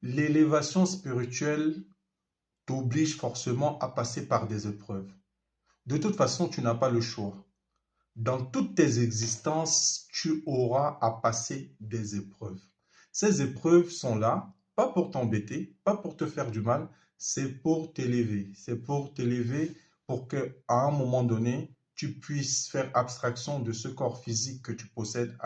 l'élévation spirituelle t'oblige forcément à passer par des épreuves. De toute façon, tu n'as pas le choix. Dans toutes tes existences, tu auras à passer des épreuves. Ces épreuves sont là, pas pour t'embêter, pas pour te faire du mal, c'est pour t'élever. C'est pour t'élever pour qu'à un moment donné, tu puisses faire abstraction de ce corps physique que tu possèdes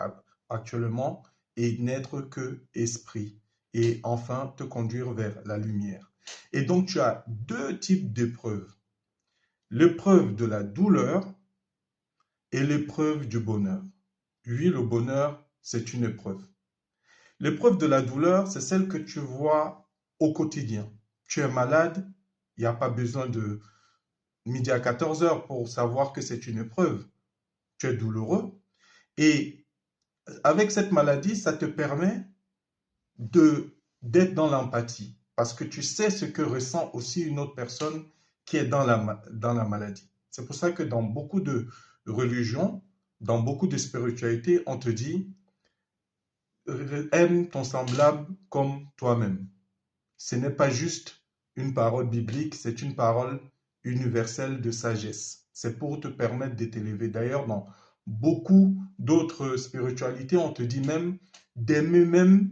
actuellement et n'être que esprit. Et enfin, te conduire vers la lumière. Et donc, tu as deux types d'épreuves. L'épreuve de la douleur et l'épreuve du bonheur. Oui, le bonheur, c'est une épreuve. L'épreuve de la douleur, c'est celle que tu vois au quotidien. Tu es malade, il n'y a pas besoin de midi à 14 heures pour savoir que c'est une épreuve. Tu es douloureux. Et avec cette maladie, ça te permet d'être dans l'empathie. Parce que tu sais ce que ressent aussi une autre personne qui est dans la maladie. C'est pour ça que dans beaucoup de religions, dans beaucoup de spiritualités, on te dit aime ton semblable comme toi-même. Ce n'est pas juste une parole biblique, c'est une parole universelle de sagesse. C'est pour te permettre de t'élever. D'ailleurs, dans beaucoup d'autres spiritualités, on te dit même d'aimer même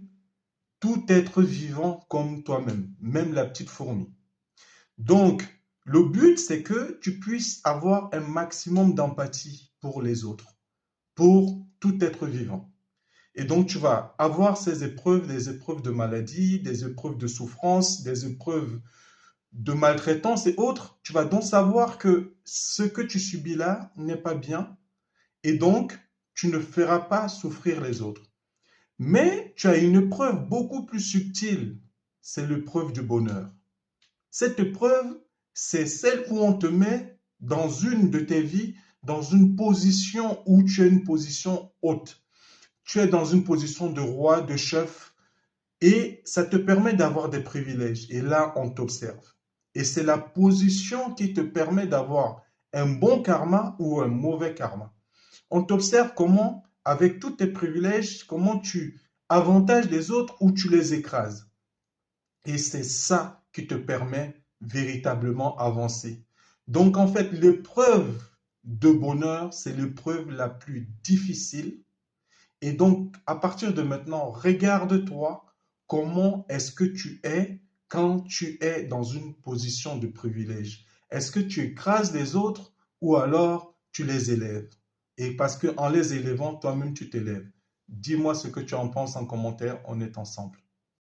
tout être vivant comme toi-même, même la petite fourmi. Donc, le but, c'est que tu puisses avoir un maximum d'empathie pour les autres, pour tout être vivant. Et donc, tu vas avoir ces épreuves, des épreuves de maladie, des épreuves de souffrance, des épreuves de maltraitance et autres. Tu vas donc savoir que ce que tu subis là n'est pas bien et donc, tu ne feras pas souffrir les autres. Mais tu as une épreuve beaucoup plus subtile, c'est l'épreuve du bonheur. Cette épreuve, c'est celle où on te met dans une de tes vies, dans une position où tu as une position haute. Tu es dans une position de roi, de chef, et ça te permet d'avoir des privilèges. Et là, on t'observe. Et c'est la position qui te permet d'avoir un bon karma ou un mauvais karma. On t'observe comment, avec tous tes privilèges, comment tu avantages les autres ou tu les écrases. Et c'est ça qui te permet véritablement avancer. Donc en fait, l'épreuve de bonheur, c'est l'épreuve la plus difficile. Et donc, à partir de maintenant, regarde-toi comment est-ce que tu es quand tu es dans une position de privilège. Est-ce que tu écrases les autres ou alors tu les élèves? Et parce qu'en les élevant, toi-même, tu t'élèves. Dis-moi ce que tu en penses en commentaire, on est ensemble.